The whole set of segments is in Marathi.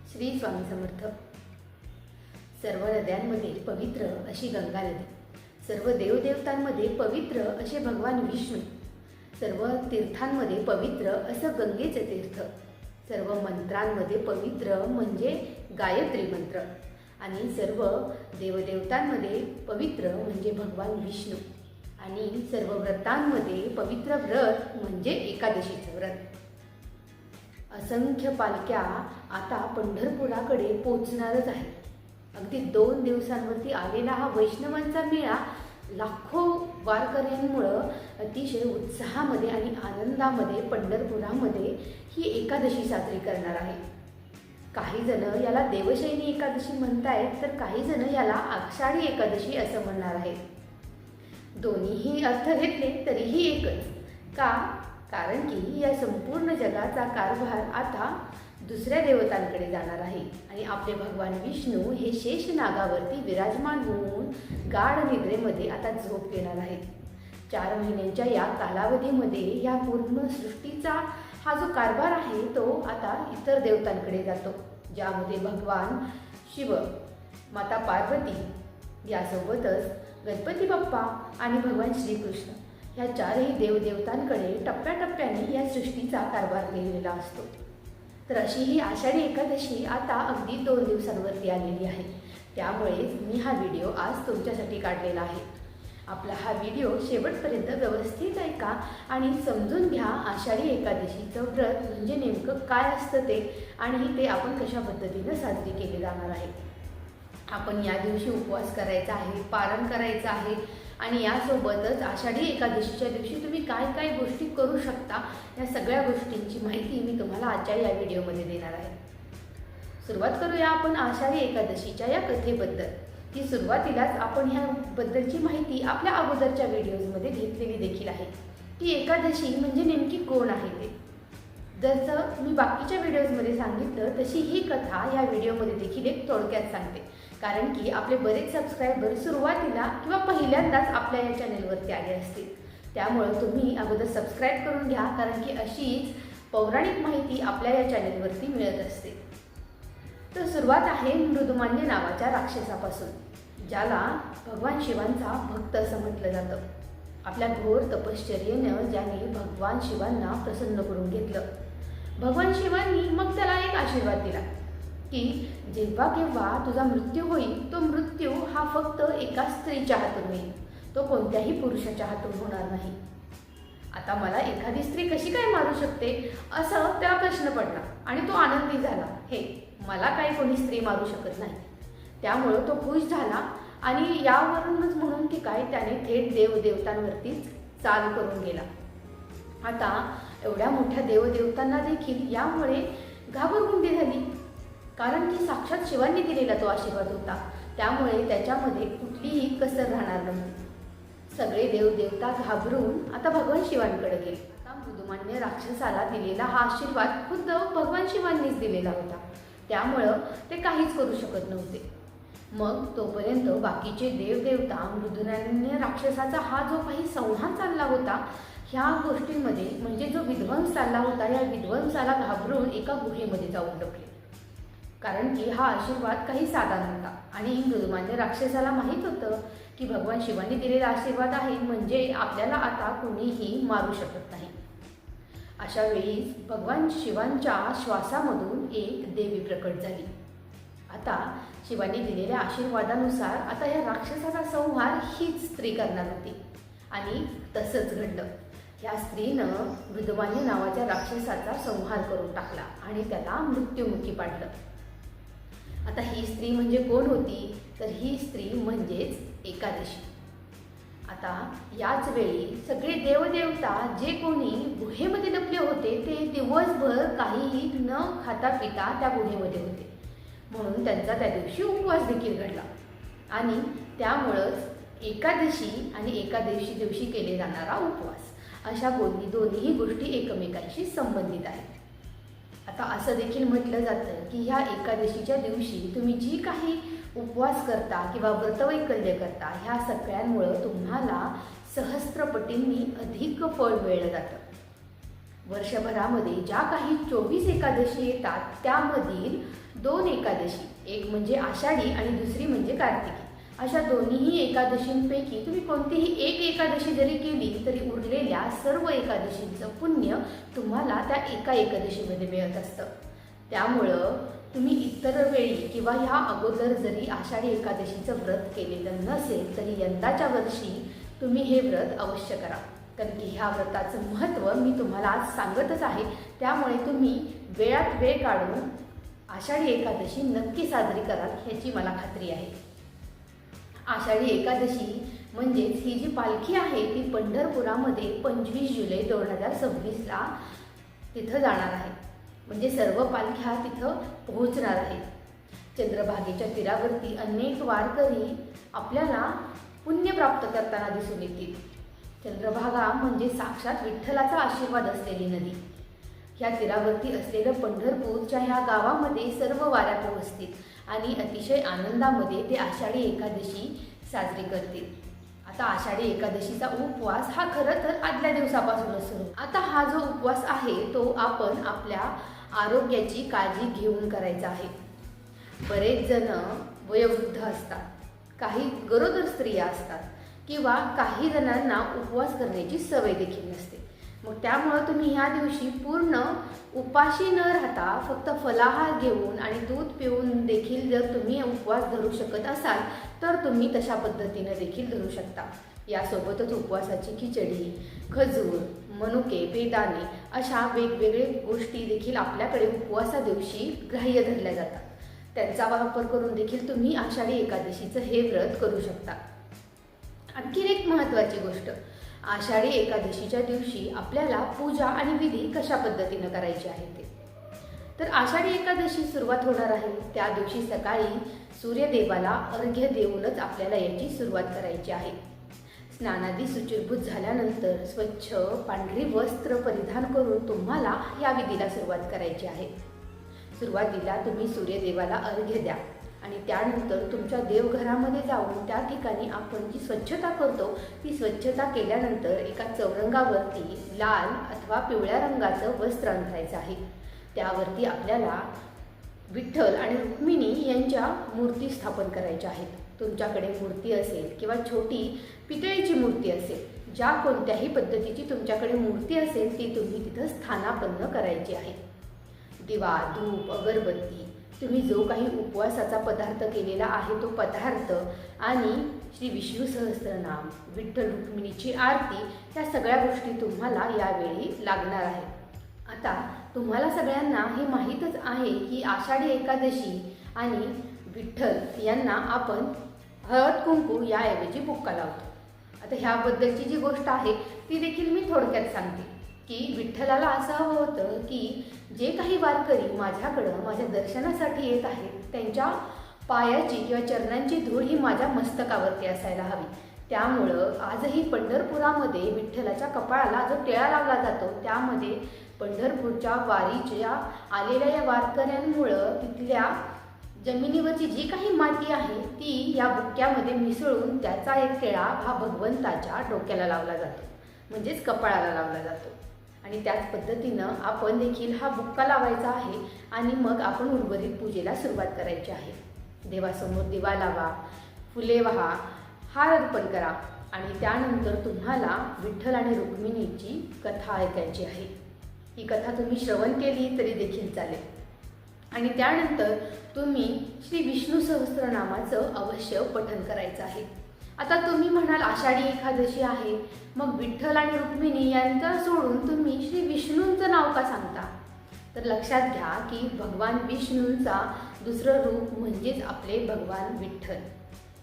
श्री स्वामी समर्थ। सर्व नद्यांमध्ये पवित्र अशी गंगा नदी, सर्व देवदेवतांमध्ये पवित्र असे भगवान विष्णू, सर्व तीर्थांमध्ये पवित्र असं गंगेचे तीर्थ, सर्व मंत्रांमध्ये पवित्र म्हणजे गायत्री मंत्र, आणि सर्व देवदेवतांमध्ये पवित्र म्हणजे भगवान विष्णू, आणि सर्व व्रतांमध्ये पवित्र व्रत म्हणजे एकादशीचं व्रत। असंख्य पालख्या आता पंढरपुराकडे पोचणारच आहे। अगदी 2 दिवसांवरती आलेला हा वैष्णवांचा मेळा लाखो वारकऱ्यांमुळं अतिशय उत्साहामध्ये आणि आनंदामध्ये पंढरपुरामध्ये ही एकादशी साजरी करणार आहे। काही जण याला देवशयनी एकादशी म्हणतायत, तर काही जण याला आषाढी एकादशी असं म्हणणार आहेत। दोन्हीही अर्थ घेतले तरीही एकच का? कारण की या संपूर्ण जगाचा कारभार आता दुसऱ्या देवतांकडे जाणार आहे आणि आपले भगवान विष्णू हे शेष नागावरती विराजमान होऊन गाढ निद्रेमध्ये आता झोप घेणार आहेत। 4 महिन्यांच्या या कालावधीमध्ये या पूर्ण सृष्टीचा हा जो कारभार आहे तो आता इतर देवतांकडे जातो, ज्यामध्ये भगवान शिव, माता पार्वती यासोबतच गणपती बाप्पा आणि भगवान श्रीकृष्ण ह्या 4ही देवदेवतांकडे टप्प्याटप्प्याने या सृष्टीचा कारभार केलेला असतो। तर अशी ही आषाढी एकादशी आता अगदी 2 दिवसांवरती आलेली आहे। त्यामुळेच मी हा व्हिडिओ आज तुमच्यासाठी काढलेला आहे। आपला हा व्हिडिओ शेवटपर्यंत व्यवस्थित ऐका आणि समजून घ्या आषाढी एकादशीचं व्रत म्हणजे नेमकं काय असतं ते, आणि ते आपण कशा पद्धतीनं साजरी केले जाणार आहे। आपण या दिवशी उपवास करायचा आहे, पारण करायचं आहे, आणि यासोबतच आषाढी एकादशीच्या दिवशी तुम्ही काय काय गोष्टी करू शकता या सगळ्या गोष्टींची माहिती मी तुम्हाला आजच्या या व्हिडिओमध्ये देणार आहे। सुरुवात करूया आपण आषाढी एकादशीच्या या कथेबद्दल, की सुरुवातीलाच आपण ह्याबद्दलची माहिती आपल्या अगोदरच्या व्हिडिओजमध्ये घेतलेली देखील आहे, की एकादशी म्हणजे नेमकी कोण आहे ते। जसं मी बाकीच्या व्हिडिओजमध्ये सांगितलं तशी ही कथा या व्हिडिओमध्ये देखील एक थोडक्यात सांगते, कारण की आपले बरेच सबस्क्रायबर सुरुवातीला किंवा पहिल्यांदाच आपल्या या चॅनेलवरती आले असतील। त्यामुळे तुम्ही अगोदर सबस्क्राईब करून घ्या, कारण की अशीच पौराणिक माहिती आपल्या या चॅनेलवरती मिळत असते। तर सुरुवात आहे मृदुमान्य नावाच्या राक्षसापासून, ज्याला भगवान शिवांचा भक्त असं म्हटलं जातं। आपल्या घोर तपश्चर्येनं ज्याने भगवान शिवांना प्रसन्न करून घेतलं, भगवान शिवांनी मग त्याला एक आशीर्वाद दिला की जेव्हा केव्हा तुझा मृत्यू होईल, तो मृत्यू हा फक्त एका स्त्रीच्या हातून होईल, तो कोणत्याही पुरुषाच्या हातून होणार नाही। आता मला एखादी स्त्री कशी काय मारू शकते असं त्याला प्रश्न पडला, आणि तो आनंदी झाला, हे मला काही कोणी स्त्री मारू शकत नाही। त्यामुळं तो खुश झाला, आणि यावरूनच म्हणून की काय त्याने थेट देवदेवतांवरतीच चाल करून गेला। आता एवढ्या मोठ्या देवदेवतांना देखील यामुळे घाबरगुंडी झाली, कारण की साक्षात शिवांनी दिलेला तो आशीर्वाद होता, त्यामुळे त्याच्यामध्ये कुठलीही कसर राहणार नव्हती। सगळे देवदेवता घाबरून आता भगवान शिवांकडे गेले। आता मृदुमान्य राक्षसाला दिलेला हा आशीर्वाद खुद्द भगवान शिवांनीच दिलेला होता, त्यामुळं ते काहीच करू शकत नव्हते। मग तोपर्यंत बाकीचे देवदेवता मृदुमान्य राक्षसाचा हा जो काही संहार चालला होता ह्या गोष्टींमध्ये, म्हणजे जो विध्वंस चालला होता, या विध्वंसाला घाबरून एका गुहेमध्ये जाऊन लपले, कारण की हा आशीर्वाद काही साधा नव्हता, आणि मृदुमान्य राक्षसाला माहीत होतं की भगवान शिवांनी दिलेला आशीर्वाद आहे, म्हणजे आपल्याला आता कोणीही मारू शकत नाही। अशा वेळी भगवान शिवांच्या श्वासामधून एक देवी प्रकट झाली। आता शिवांनी दिलेल्या आशीर्वादानुसार आता या राक्षसाचा संहार हीच स्त्री करणार होती, आणि तसंच घडलं। या स्त्रीनं मृदुमान्य नावाच्या राक्षसाचा संहार करून टाकला आणि त्याला मृत्युमुखी पाडलं। आता ही स्त्री म्हणजे कोण होती? तर ही स्त्री म्हणजेच एकादशी। आता याच वेळी सगळे देवदेवता जे कोणी गुहेमध्ये लपले होते ते दिवसभर काहीही न खाता पिता त्या गुहेमध्ये होते, म्हणून त्यांचा त्या दिवशी उपवास देखील घडला, आणि त्यामुळंच एकादशी आणि एकादशी दिवशी केले जाणारा उपवास अशा दोन्ही गोष्टी एकमेकांशी संबंधित आहेत। आता असं देखील म्हटलं जातं की ह्या एकादशीच्या दिवशी तुम्ही जी काही उपवास करता किंवा व्रतवैकल्य करता, ह्या सगळ्यांमुळं तुम्हाला सहस्त्रपटींनी अधिक फळ मिळलं जातं। वर्षभरामध्ये ज्या काही 24 एकादशी येतात त्यामधील 2 एकादशी, एक म्हणजे आषाढी आणि दुसरी म्हणजे कार्तिकी, अशा दोन्हीही एकादशींपैकी तुम्ही कोणतीही एक एकादशी जरी केली तरी उरलेल्या सर्व एकादशींचं पुण्य तुम्हाला त्या एका एकादशीमध्ये मिळत असतं. त्यामुळं तुम्ही इतर वेळी किंवा ह्या अगोदर जरी आषाढी एकादशीचं व्रत केलेलं नसेल तरी यंदाच्या वर्षी तुम्ही हे व्रत अवश्य करा, कारण की ह्या व्रताचं महत्त्व मी तुम्हाला आज सांगतच आहे. त्यामुळे तुम्ही वेळात वेळ काढून आषाढी एकादशी नक्की साजरी कराल ह्याची मला खात्री आहे. आषाढी एकादशी म्हणजेच ही जी पालखी आहे ती पंढरपुरामध्ये 25 जुलै 2026ला तिथं जाणार आहे. म्हणजे सर्व पालख्या तिथं पोहोचणार आहेत. चंद्रभागेच्या तीरावरती अनेक वारकरी आपल्याला पुण्य प्राप्त करताना दिसून येतील. चंद्रभागा म्हणजे साक्षात विठ्ठलाचा आशीर्वाद असलेली नदी. ह्या तीरावरती असलेलं पंढरपूरच्या ह्या गावामध्ये सर्व वाऱ्या पोहोचतील आणि अतिशय आनंदामध्ये ते आषाढी एकादशी साजरी करतील. आता आषाढी एकादशीचा उपवास हा खरं तर आदल्या दिवसापासूनच सुरू. आता हा जो उपवास आहे तो आपण आपल्या आरोग्याची काळजी घेऊन करायचा आहे. बरेच जण वयोवृद्ध असतात, काही गरोदर स्त्रिया असतात किंवा काही जणांना उपवास करण्याची सवय देखील नसते. मग त्यामुळं तुम्ही ह्या दिवशी पूर्ण उपाशी न राहता फक्त फलाहार घेऊन आणि दूध पिऊन देखील जर तुम्ही उपवास धरू शकत असाल तर तुम्ही तशा पद्धतीने देखील धरू शकता. यासोबतच उपवासाची खिचडी, खजूर, मनुके, बेदाणे अशा वेगवेगळे गोष्टी देखील आपल्याकडे उपवासा दिवशी ग्राह्य धरल्या जातात. त्यांचा वापर करून देखील तुम्ही आषाढी एकादशीचं हे व्रत करू शकता. आणखी एक महत्त्वाची गोष्ट, आषाढी एकादशीच्या दिवशी आपल्याला पूजा आणि विधी कशा पद्धतीनं करायचे आहे ते. तर आषाढी एकादशी सुरुवात होणार आहे त्या दिवशी सकाळी सूर्यदेवाला अर्घ्य देऊनच आपल्याला याची सुरुवात करायची आहे. स्नानादी शुचिर्भूत झाल्यानंतर स्वच्छ पांढरी वस्त्र परिधान करून तुम्हाला या विधीला सुरुवात करायची आहे. सुरुवातीला तुम्ही सूर्यदेवाला अर्घ्य द्या आणि त्यानंतर तुमच्या देवघरामध्ये जाऊन त्या ठिकाणी आपण जी स्वच्छता करतो ती स्वच्छता केल्यानंतर एका चौरंगावरती लाल अथवा पिवळ्या रंगाचं वस्त्र अंथरायचं आहे. त्यावरती आपल्याला विठ्ठल आणि रुक्मिणी यांच्या मूर्ती स्थापन करायच्या आहेत. तुमच्याकडे मूर्ती असेल किंवा छोटी पितळेची मूर्ती असेल, ज्या कोणत्याही पद्धतीची तुमच्याकडे मूर्ती असेल ती तुम्ही तिथं स्थानापन्न करायची आहे. दिवा, धूप, अगरबत्ती, तुम्ही जो काही उपवासाचा पदार्थ केलेला आहे तो पदार्थ आणि श्री विष्णू सहस्त्रनाम, विठ्ठल रुक्मिणीची आरती, या सगळ्या गोष्टी तुम्हाला यावेळी लागणार आहेत. आता तुम्हाला सगळ्यांना हे माहीतच आहे की आषाढी एकादशी आणि विठ्ठल यांना आपण हळद कुंकू याऐवजी बुक्का लावतो. आता ह्याबद्दलची जी गोष्ट आहे ती देखील मी थोडक्यात सांगते की विठ्ठलाला असं हवं होतं की जे काही वारकरी माझ्याकडं माझ्या दर्शनासाठी येत आहेत त्यांच्या पायाची किंवा चरणांची धूळ ही माझ्या मस्तकावरती असायला हवी. त्यामुळं आजही पंढरपुरामध्ये विठ्ठलाच्या कपाळाला जो टिळा लावला जातो त्यामध्ये पंढरपूरच्या वारीच्या आलेल्या या वारकऱ्यांमुळं तिथल्या जमिनीवरची जी काही माती आहे ती या बुक्क्यामध्ये मिसळून त्याचा एक टिळा हा भगवंताच्या डोक्याला लावला जातो, म्हणजेच कपाळाला लावला जातो. आणि त्याच पद्धतीनं आपण देखील हा बुक्का लावायचा आहे आणि मग आपण उर्वरित पूजेला सुरुवात करायची आहे. देवासमोर दिवा लावा, फुले वाहा, हार अर्पण करा आणि त्यानंतर तुम्हाला विठ्ठल आणि रुक्मिणीची कथा ऐकायची आहे. ही कथा तुम्ही श्रवण केली तरी देखील चालेल. आणि त्यानंतर तुम्ही श्री विष्णू सहस्त्रनामाचं अवश्य पठण करायचं आहे. आता तुम्ही म्हणाल आषाढी एकादशी आहे, मग विठ्ठल आणि रुक्मिणी यांचं सोडून तुम्ही श्री विष्णूंचं नाव का सांगता? तर लक्षात घ्या की भगवान विष्णूंचा दुसरं रूप म्हणजेच आपले भगवान विठ्ठल.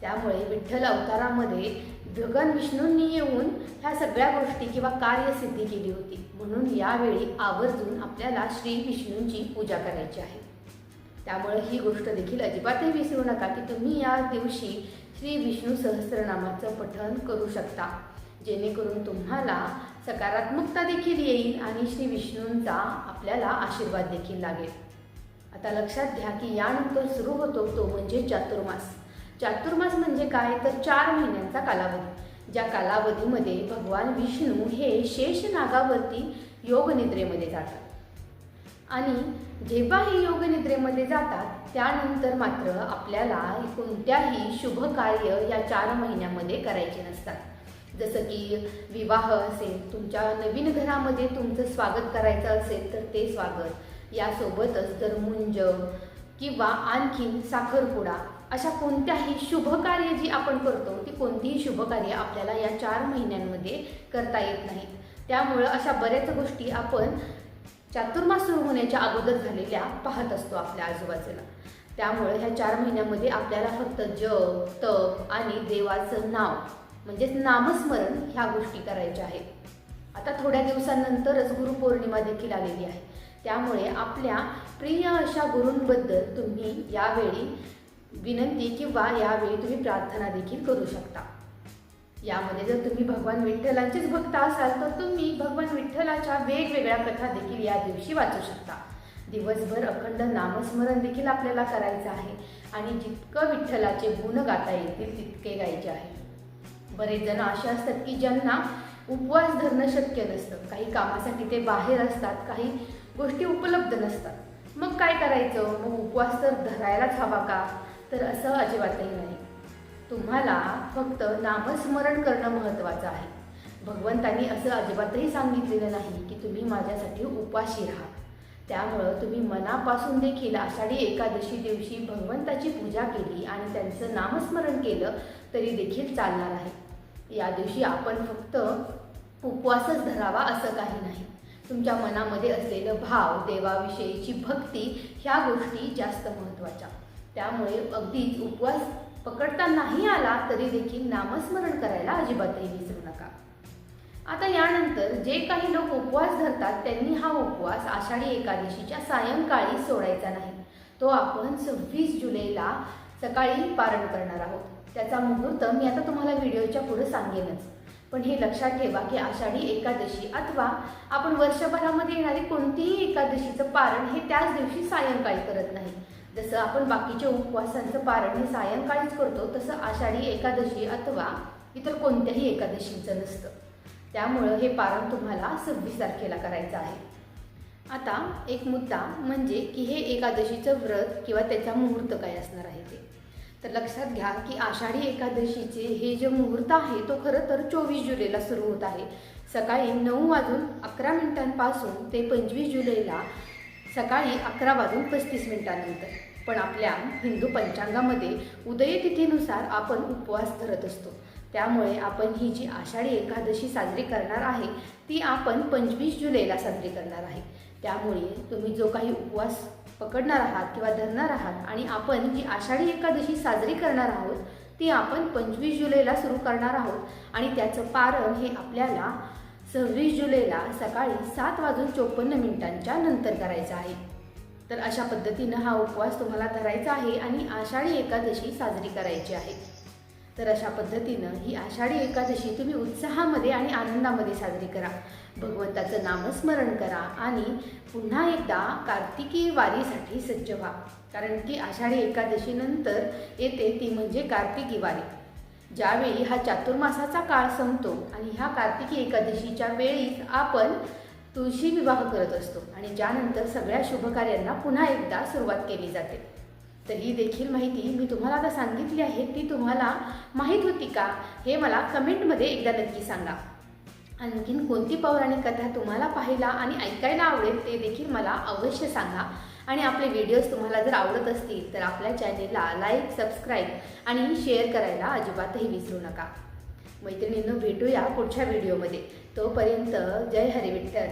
त्यामुळे विठ्ठल अवतारामध्ये भगवान विष्णूंनी येऊन ह्या सगळ्या गोष्टी किंवा कार्यसिद्धी केली होती. म्हणून यावेळी आवर्जून आपल्याला श्री विष्णूंची पूजा करायची आहे. त्यामुळे ही गोष्ट देखील अजिबातही विसरू नका की तुम्ही या दिवशी श्री विष्णू सहस्त्रनामाचं पठण करू शकता, जेणेकरून तुम्हाला सकारात्मकता देखील येईल आणि श्री विष्णूंचा आपल्याला आशीर्वाद देखील लागेल. आता लक्षात घ्या की यानंतर सुरू होतो तो म्हणजे चातुर्मास. चातुर्मास म्हणजे काय तर 4 महिन्यांचा कालावधी, ज्या कालावधीमध्ये भगवान विष्णू हे शेष नागावरती योग निद्रेमध्ये जातात. आणि जेव्हा हे योग निद्रेमध्ये जातात त्यानंतर मात्र आपल्याला कोणत्याही शुभ कार्य या 4 महिन्यामध्ये करायचे नसतात। जसं की विवाह असेल, तुमच्या नवीन घरामध्ये तुमचं स्वागत करायचं असेल तर ते स्वागत, यासोबतच जर मुंज किंवा आणखीन साखरपुडा अशा कोणत्याही शुभ कार्य जी आपण करतो ती कोणतीही शुभ कार्य आपल्याला या 4 महिन्यांमध्ये करता येत नाहीत। त्यामुळं अशा बऱ्याच गोष्टी आपण चातुर्मास सुरू होण्याच्या अगोदर झालेल्या पाहत असतो आपल्या आजूबाजूला। त्यामुळे ह्या 4 महिन्यामध्ये आपल्याला फक्त जप, तप आणि देवाचं नाव म्हणजेच नामस्मरण ह्या गोष्टी करायच्या आहेत। आता थोड्या दिवसांनंतरच गुरुपौर्णिमा देखील आलेली आहे, त्यामुळे आपल्या प्रिय अशा गुरूंबद्दल तुम्ही यावेळी विनंती किंवा यावेळी तुम्ही प्रार्थना देखील करू शकता। यामध्ये जर तुम्ही भगवान विठ्ठलांचेच भक्त असाल तर तुम्ही भगवान विठ्ठलाच्या वेगवेगळ्या कथा देखील या दिवशी वाचू शकता। दिवसभर अखंड नामस्मरण देखील आपल्याला करायचं आहे आणि जितकं विठ्ठलाचे गुण गाता येतील तितके गायचे आहे। बरेच जण असे असतात की ज्यांना उपवास धरणं शक्य नसतं, काही कामासाठी ते बाहेर असतात, काही गोष्टी उपलब्ध नसतात। मग काय करायचं? मग उपवास तर धरायलाच हवा का? तर असं अजिबातही नाही। तुम्हाला फक्त नामस्मरण करणं महत्त्वाचं आहे। भगवंतांनी असं अजिबातही सांगितलेलं नाही की तुम्ही माझ्यासाठी उपाशी राहा। त्यामुळं तुम्ही मनापासून देखील आषाढी एकादशी दिवशी भगवंताची पूजा केली आणि त्यांचं नामस्मरण केलं तरी देखील चालणार आहे। या दिवशी आपण फक्त उपवासच धरावा असं काही नाही। तुमच्या मनामध्ये असलेलं भाव, देवाविषयीची भक्ती ह्या गोष्टी जास्त महत्त्वाच्या। त्यामुळे अगदीच उपवास पकडता नाही आला तरी देखील नामस्मरण करायला अजिबातही विसरू नका। आता यानंतर जे काही लोक उपवास धरतात त्यांनी हा उपवास आषाढी एकादशीच्या सायंकाळी सोडायचा नाही। तो आपण 26 जुलैला सकाळी पारण करणार आहोत। त्याचा मुहूर्त मी आता तुम्हाला व्हिडिओच्या पुढे सांगेनच, पण हे लक्षात ठेवा की आषाढी एकादशी अथवा आपण वर्षभरामध्ये येणारी कोणतीही एकादशीचं पारण हे त्याच दिवशी सायंकाळी करत नाही। जसं आपण बाकीच्या उपवासांचं पारण हे सायंकाळीच करतो तसं आषाढी एकादशी अथवा इतर कोणत्याही एकादशीचं नसतं। त्यामुळं हे पारण तुम्हाला 26 तारखेला करायचं आहे। आता एक मुद्दा म्हणजे की हे एकादशीचं व्रत किंवा त्याचा मुहूर्त काय असणार आहे ते तर लक्षात घ्या की आषाढी एकादशीचे हे जे मुहूर्त आहे तो खरं तर 24 जुलैला सुरू होत आहे। सकाळी 9:11 ते 25 जुलैला सकाळी 11:35 पण आपल्या हिंदू पंचांगामध्ये उदयतिथीनुसार आपण उपवास धरत असतो। त्यामुळे आपण ही जी आषाढी एकादशी साजरी करणार आहे ती आपण 25 जुलैला साजरी करणार आहे। त्यामुळे तुम्ही जो काही उपवास पकडणार आहात किंवा धरणार आहात आणि आपण जी आषाढी एकादशी साजरी करणार आहोत ती आपण 25 जुलैला सुरू करणार आहोत आणि त्याचं पारण हे आपल्याला 26 जुलैला सकाळी 7:54 नंतर करायचं आहे। तर अशा पद्धतीनं हा उपवास तुम्हाला धरायचा आहे आणि आषाढी एकादशी साजरी करायची आहे। तर अशा पद्धतीनं ही आषाढी एकादशी तुम्ही उत्साहामध्ये आणि आनंदामध्ये साजरी करा। भगवंताचं नामस्मरण करा आणि पुन्हा एकदा कार्तिकी वारीसाठी सज्ज व्हा, कारण की आषाढी एकादशीनंतर येते ती म्हणजे कार्तिकी वारी। ज्यावेळी हा चातुर्मासाचा काळ संपतो आणि ह्या कार्तिकी एकादशीच्या वेळीच आपण तुळशी विवाह करत असतो आणि ज्यानंतर सगळ्या शुभकार्यांना पुन्हा एकदा सुरुवात केली जाते। तर ही देखील माहिती मी तुम्हाला आता सांगितली आहे ती तुम्हाला माहीत होती का हे मला कमेंटमध्ये एकदा नक्की सांगा। आणखीन कोणती पौराणिक कथा तुम्हाला पाहायला आणि ऐकायला आवडेल ते देखील मला अवश्य सांगा आणि आपले व्हिडिओज तुम्हाला जर आवडत असतील तर आपल्या चॅनेलला लाईक, सबस्क्राईब आणि शेअर करायला अजिबातही विसरू नका। मैत्रिणींनो, भेटूया पुढच्या व्हिडिओमध्ये। तोपर्यंत जय हरी विठ्ठल।